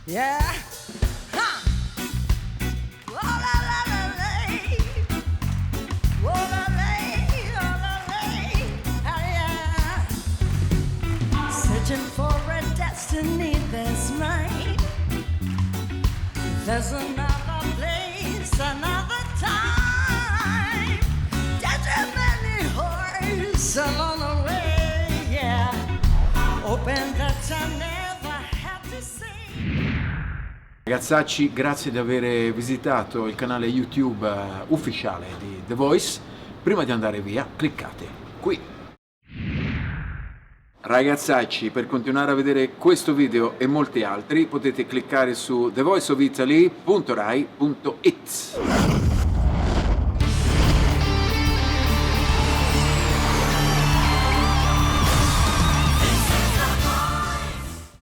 Yeah. Ha. Oh, la, la, la, lay. Oh, la, lay. Oh, la, lay. Ah, yeah. Searching for a destiny that's mine. There's another place, another time. There's a many horses along the way, yeah. Open that I never had to say. Ragazzacci, grazie di aver visitato il canale YouTube ufficiale di The Voice. Prima di andare via, cliccate qui. Ragazzacci, per continuare a vedere questo video e molti altri potete cliccare su thevoiceofitaly.rai.it.